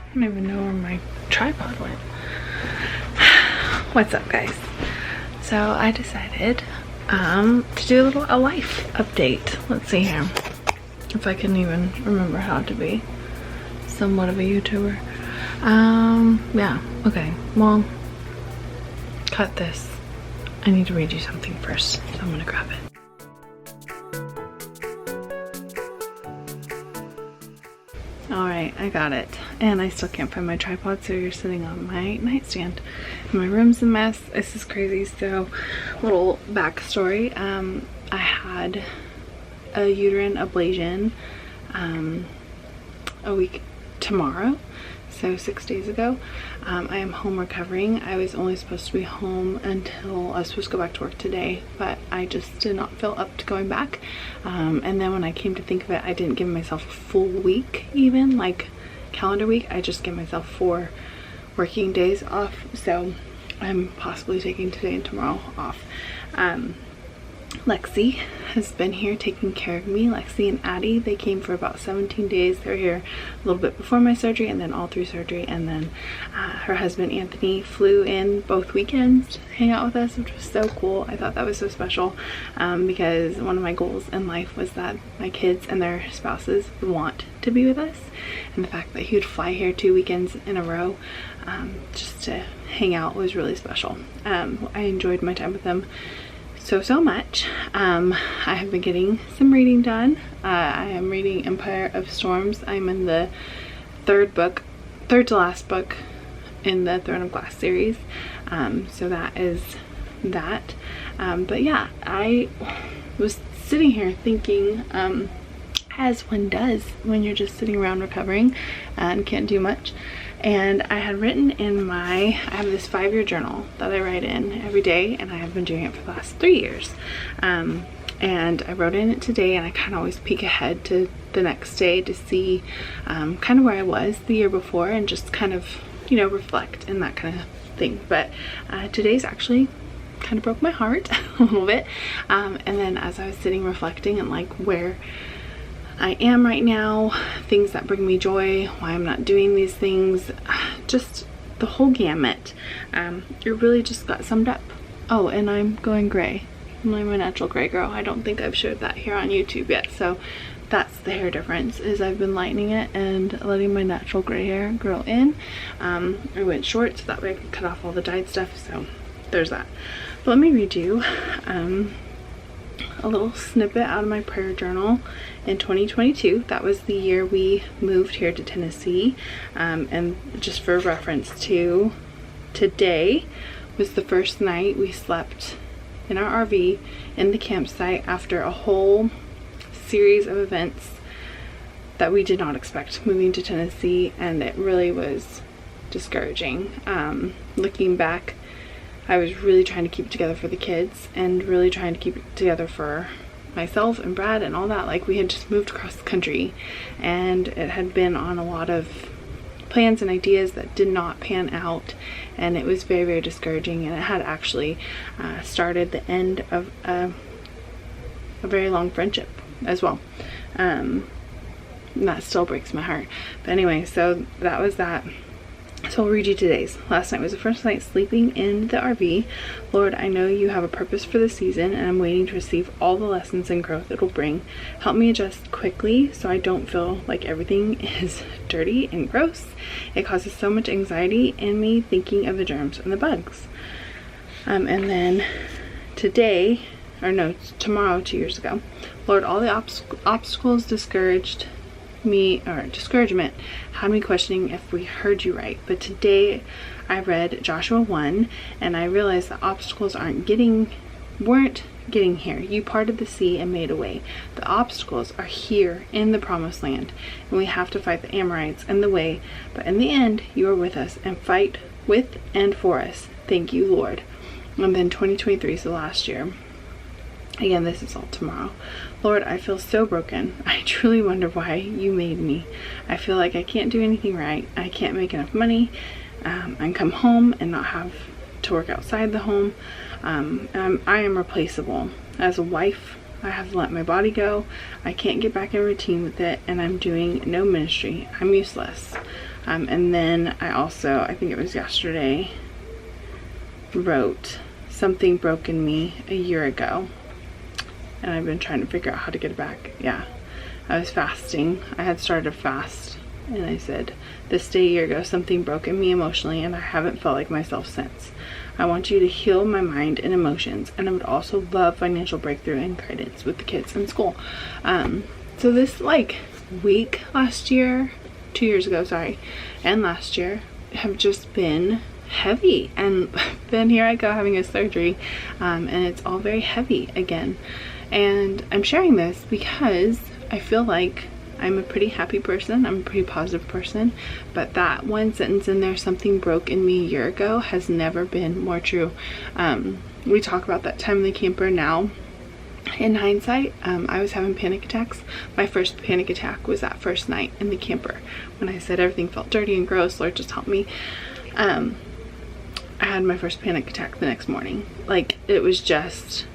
I don't even know where my tripod went. What's up, guys? So I decided to do a life update. Let's see here if I can even remember how to be somewhat of a YouTuber. Yeah, okay, well, cut this. I need to read you something first, so I'm gonna grab it. Alright, I got it. And I still can't find my tripod, so you're sitting on my nightstand. My room's a mess. This is crazy. So, little backstory. I had a uterine ablation a week tomorrow. So 6 days ago. I am home recovering. I was only supposed to be home until I was supposed to go back to work today, but I just did not feel up to going back. And then when I came to think of it, I didn't give myself a full week, even like calendar week. I just gave myself 4 working days off. So I'm possibly taking today and tomorrow off. Lexi has been here taking care of me. Lexi and Addie, they came for about 17 days. They were here a little bit before my surgery and then all through surgery. And then her husband Anthony flew in both weekends to hang out with us, which was so cool. I thought that was so special because one of my goals in life was that my kids and their spouses would want to be with us. And the fact that he would fly here 2 weekends in a row just to hang out was really special. I enjoyed my time with them so much. I have been getting some reading done. I am reading Empire of Storms. I'm in the third to last book in the Throne of Glass series. So that is that. But yeah, I was sitting here thinking, as one does when you're just sitting around recovering and can't do much. And I had written in I have this 5-year journal that I write in every day, and I have been doing it for the last 3 years. And I wrote in it today, and I kind of always peek ahead to the next day to see kind of where I was the year before and just kind of, you know, reflect and that kind of thing. But today's actually kind of broke my heart a little bit. And then as I was sitting reflecting and like where I am right now, things that bring me joy, why I'm not doing these things, just the whole gamut. It really just got summed up. Oh, and I'm going gray. I'm a natural gray girl. I don't think I've showed that here on YouTube yet. So that's the hair difference, is I've been lightening it and letting my natural gray hair grow in. I went short so that way I can cut off all the dyed stuff. So there's that. But let me read you a little snippet out of my prayer journal in 2022. That was the year we moved here to Tennessee. And just for reference to today was the first night we slept in our RV in the campsite after a whole series of events that we did not expect moving to Tennessee, and it really was discouraging. Looking back, I was really trying to keep it together for the kids and really trying to keep it together for myself and Brad and all that. Like, we had just moved across the country and it had been on a lot of plans and ideas that did not pan out, and it was very, very discouraging. And it had actually started the end of a very long friendship as well. And that still breaks my heart. But anyway, so that was that. So I'll read you today's. Last night was the first night sleeping in the RV. Lord, I know you have a purpose for the season, and I'm waiting to receive all the lessons and growth it will bring. Help me adjust quickly so I don't feel like everything is dirty and gross. It causes so much anxiety in me thinking of the germs and the bugs. And then today, or no, tomorrow, 2 years ago, Lord, all the obstacles discouragement had me questioning if we heard you right. But today I read Joshua 1 and I realized that obstacles weren't getting here. You parted the sea and made a way. The obstacles are here in the promised land, and we have to fight the Amorites in the way, but in the end you are with us and fight with and for us. Thank you, Lord. And then 2023 is the last year. Again, this is all tomorrow. Lord, I feel so broken. I truly wonder why you made me. I feel like I can't do anything right. I can't make enough money and come home and not have to work outside the home. I am replaceable. As a wife, I have to let my body go. I can't get back in routine with it, and I'm doing no ministry. I'm useless. And then I also, I think it was yesterday, wrote something broke in me a year ago, and I've been trying to figure out how to get it back. Yeah, I was fasting. I had started a fast, and I said, this day a year ago, something broke in me emotionally, and I haven't felt like myself since. I want you to heal my mind and emotions, and I would also love financial breakthrough and guidance with the kids in school. So this like week last year, 2 years ago, sorry, and last year have just been heavy, and then here I go having a surgery, and it's all very heavy again. And I'm sharing this because I feel like I'm a pretty happy person, I'm a pretty positive person, but that one sentence in there, something broke in me a year ago, has never been more true. We talk about that time in the camper now. In hindsight, I was having panic attacks. My first panic attack was that first night in the camper when I said everything felt dirty and gross, Lord just help me. I had my first panic attack the next morning. Like, it was just,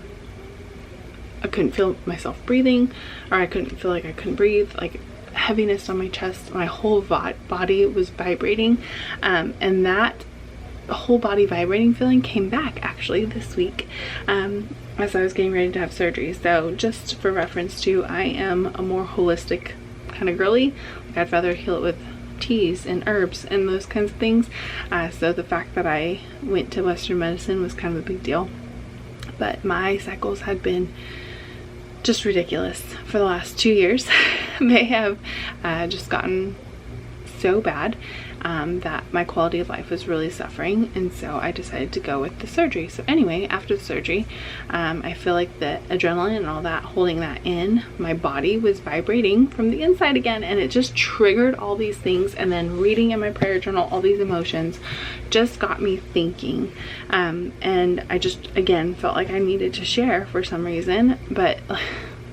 I couldn't feel myself breathing, or I couldn't feel like I couldn't breathe, like heaviness on my chest, my whole body was vibrating, and that whole body vibrating feeling came back actually this week as I was getting ready to have surgery. So just for reference too, I am a more holistic kind of girly. Like, I'd rather heal it with teas and herbs and those kinds of things. So the fact that I went to Western medicine was kind of a big deal. But my cycles had been just ridiculous for the last 2 years. They have just gotten so bad that my quality of life was really suffering, and so I decided to go with the surgery. So anyway, after the surgery, I feel like the adrenaline and all that, holding that in, my body was vibrating from the inside again, and it just triggered all these things. And then reading in my prayer journal all these emotions just got me thinking, and I just again felt like I needed to share for some reason. But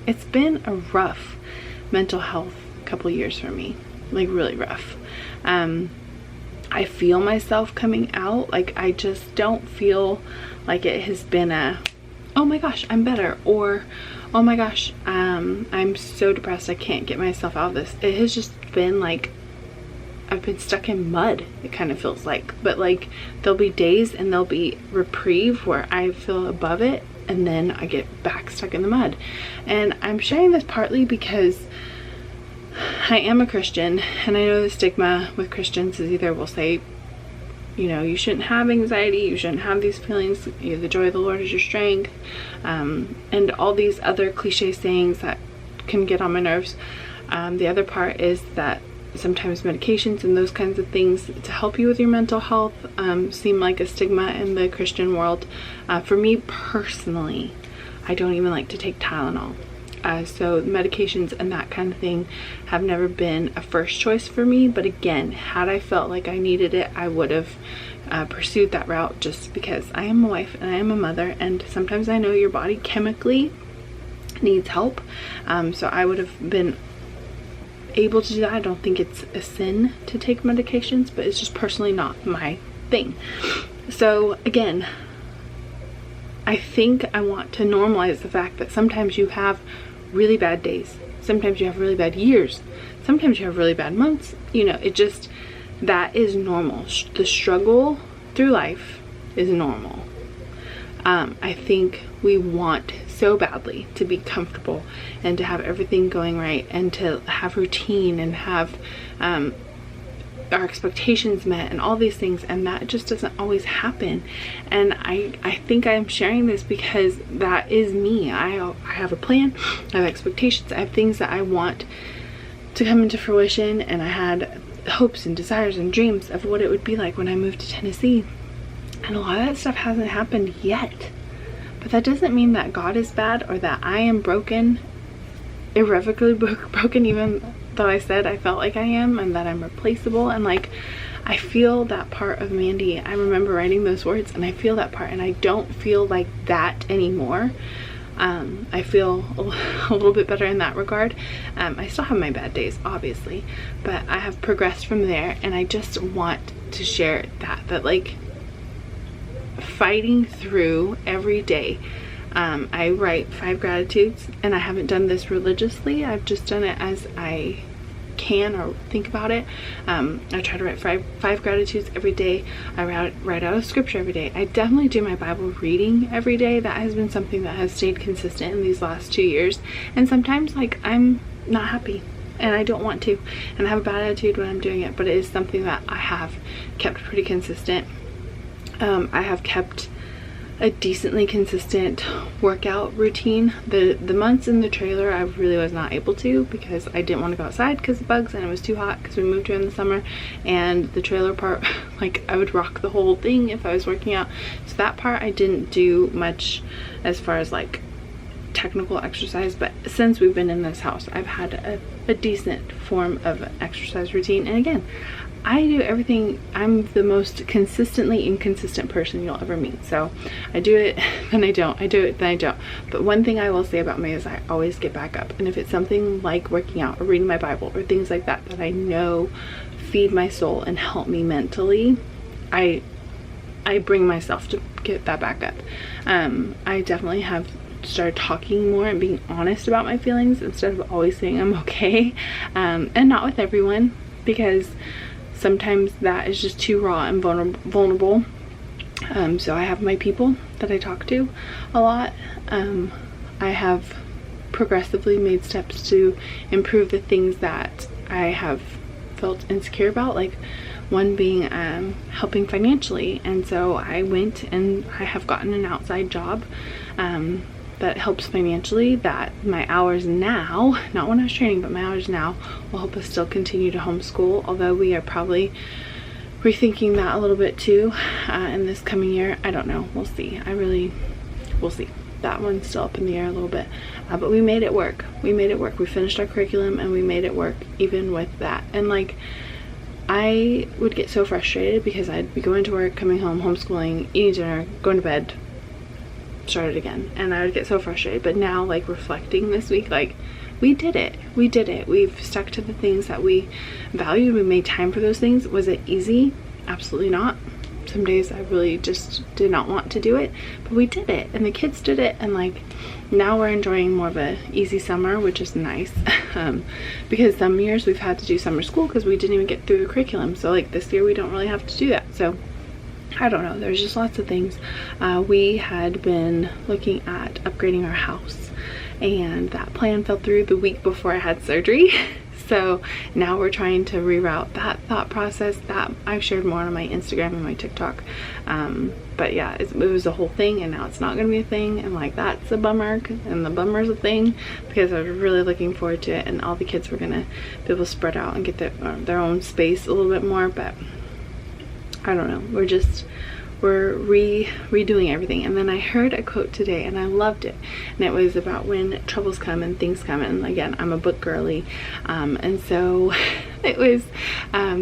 it's been a rough mental health couple years for me, like really rough. I feel myself coming out. Like, I just don't feel like it has been a, oh my gosh, I'm better, or oh my gosh, I'm so depressed I can't get myself out of this. It has just been like I've been stuck in mud, it kind of feels like. But like, there'll be days and there'll be reprieve where I feel above it, and then I get back stuck in the mud. And I'm sharing this partly because I am a Christian, and I know the stigma with Christians is either we'll say, you know, you shouldn't have anxiety, you shouldn't have these feelings, you know, the joy of the Lord is your strength, and all these other cliche sayings that can get on my nerves. The other part is that sometimes medications and those kinds of things to help you with your mental health seem like a stigma in the Christian world. For me personally, I don't even like to take Tylenol. So medications and that kind of thing have never been a first choice for me. But again, had I felt like I needed it, I would have pursued that route, just because I am a wife and I am a mother, and sometimes I know your body chemically needs help. So I would have been able to do that. I don't think it's a sin to take medications, but it's just personally not my thing. So again, I think I want to normalize the fact that sometimes you have really bad days, sometimes you have really bad years, sometimes you have really bad months. You know, it just, that is normal. The struggle through life is normal. I think we want so badly to be comfortable and to have everything going right and to have routine and have our expectations met and all these things, and that just doesn't always happen. And I think I'm sharing this because that is me. I have a plan, I have expectations, I have things that I want to come into fruition, and I had hopes and desires and dreams of what it would be like when I moved to Tennessee, and a lot of that stuff hasn't happened yet. But that doesn't mean that God is bad or that I am broken, irrevocably broken, even though I said I felt like I am, and that I'm replaceable. And like, I feel that part of Mandy. I remember writing those words, and I feel that part, and I don't feel like that anymore. I feel a little bit better in that regard. I still have my bad days, obviously, but I have progressed from there, and I just want to share that like, fighting through every day. I write 5 gratitudes, and I haven't done this religiously. I've just done it as I can or think about it. I try to write five gratitudes every day. I write out a scripture every day. I definitely do my Bible reading every day. That has been something that has stayed consistent in these last 2 years. And sometimes like I'm not happy and I don't want to, and I have a bad attitude when I'm doing it, but it is something that I have kept pretty consistent. I have kept a decently consistent workout routine. The months in the trailer I really was not able to, because I didn't want to go outside because of bugs and it was too hot because we moved here in the summer, and the trailer part, like I would rock the whole thing if I was working out. So that part I didn't do much as far as like technical exercise, but since we've been in this house I've had a decent form of exercise routine. And again, I do everything. I'm the most consistently inconsistent person you'll ever meet. So I do it, then I don't. I do it, then I don't. But one thing I will say about me is I always get back up. And if it's something like working out or reading my Bible or things like that that I know feed my soul and help me mentally, I bring myself to get that back up. I definitely have started talking more and being honest about my feelings instead of always saying I'm okay. And not with everyone, because sometimes that is just too raw and vulnerable. So I have my people that I talk to a lot. I have progressively made steps to improve the things that I have felt insecure about, like one being helping financially. And so I went and I have gotten an outside job that helps financially, that my hours now, not when I was training, but my hours now will help us still continue to homeschool, although we are probably rethinking that a little bit too in this coming year. I don't know, we'll see. We'll see. That one's still up in the air a little bit, but we made it work. We finished our curriculum and we made it work even with that. And like, I would get so frustrated because I'd be going to work, coming home, homeschooling, eating dinner, going to bed, start it again, and I would get so frustrated. But now, like reflecting this week, like we did it. We've stuck to the things that we valued. We made time for those things. Was it easy? Absolutely not. Some days I really just did not want to do it, but we did it and the kids did it, and like now we're enjoying more of a easy summer, which is nice. Because some years we've had to do summer school because we didn't even get through the curriculum. So like this year we don't really have to do that. So I don't know, there's just lots of things. We had been looking at upgrading our house, and that plan fell through the week before I had surgery. So now we're trying to reroute that thought process. That I've shared more on my Instagram and my TikTok. But yeah, it was a whole thing, and now it's not gonna be a thing, and like that's a bummer, and the bummer's a thing, because I was really looking forward to it, and all the kids were gonna be able to spread out and get their own space a little bit more. But I don't know, we're redoing everything. And then I heard a quote today and I loved it, and it was about when troubles come and things come. And again, I'm a book girly, and so it was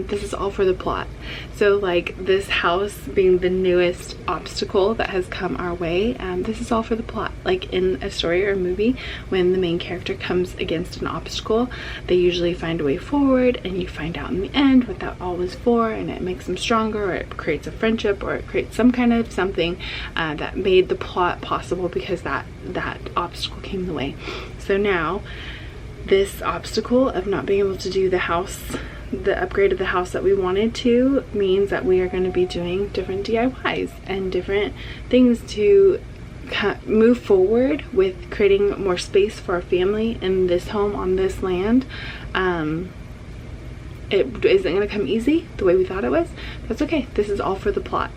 this is all for the plot. So like this house being the newest obstacle that has come our way, this is all for the plot. Like in a story or a movie, when the main character comes against an obstacle, they usually find a way forward, and you find out in the end what that all was for, and it makes them stronger, or it creates a friendship, or it creates some kind of something that made the plot possible because that obstacle came the way. So now this obstacle of not being able to do the upgrade of the house that we wanted to, means that we are going to be doing different DIYs and different things to move forward with creating more space for our family in this home on this land. It isn't going to come easy the way we thought it was. That's okay. This is all for the plot.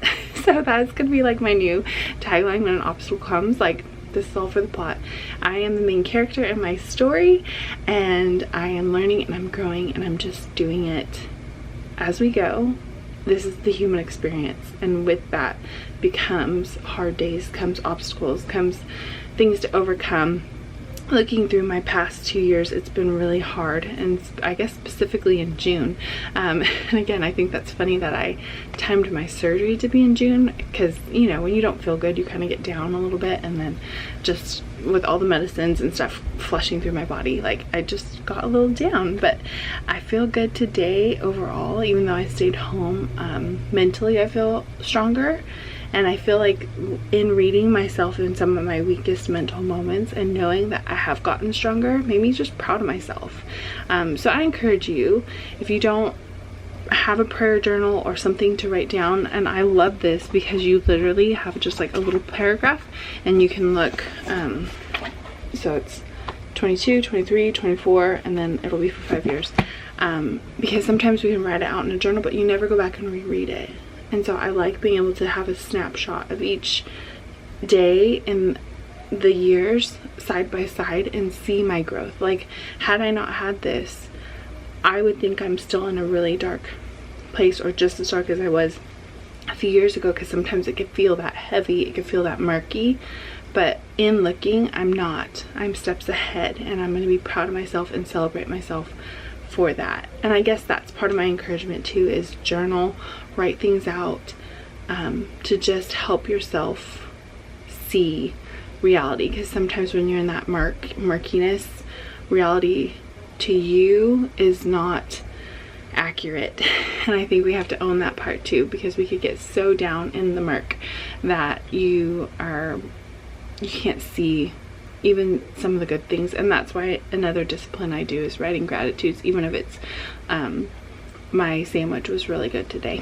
So that's going to be like my new tagline when an obstacle comes. Like, this is all for the plot. I am the main character in my story, and I am learning and I'm growing, and I'm just doing it as we go. This is the human experience, and with that becomes hard days, comes obstacles, comes things to overcome. Looking through my past 2 years, it's been really hard, and I guess specifically in June. And again, I think that's funny that I timed my surgery to be in June, because you know, when you don't feel good, you kind of get down a little bit, and then just with all the medicines and stuff flushing through my body, like I just got a little down. But I feel good today overall, even though I stayed home. Mentally I feel stronger, and I feel like in reading myself in some of my weakest mental moments and knowing that I have gotten stronger made me just proud of myself. So I encourage you, if you don't have a prayer journal or something to write down, and I love this because you literally have just like a little paragraph and you can look, so it's 22, 23, 24, and then it'll be for 5 years, because sometimes we can write it out in a journal but you never go back and reread it. And so I like being able to have a snapshot of each day in the years side by side and see my growth. Like, had I not had this, I would think I'm still in a really dark place, or just as dark as I was a few years ago, because sometimes it could feel that heavy, it could feel that murky. But in looking, I'm not. I'm steps ahead, and I'm going to be proud of myself and celebrate myself for that. And I guess that's part of my encouragement too, is journal, write things out, to just help yourself see reality, because sometimes when you're in that murkiness, reality to you is not accurate. And I think we have to own that part too, because we could get so down in the murk that you can't see even some of the good things. And that's why another discipline I do is writing gratitudes, even if it's my sandwich was really good today,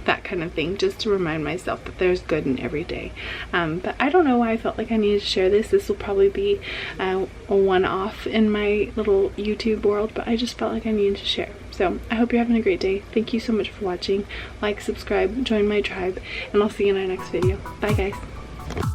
that kind of thing, just to remind myself that there's good in every day. But I don't know why I felt like I needed to share this. This will probably be a one-off in my little YouTube world, but I just felt like I needed to share. So I hope you're having a great day. Thank you so much for watching. Like, subscribe, join my tribe, and I'll see you in our next video. Bye guys.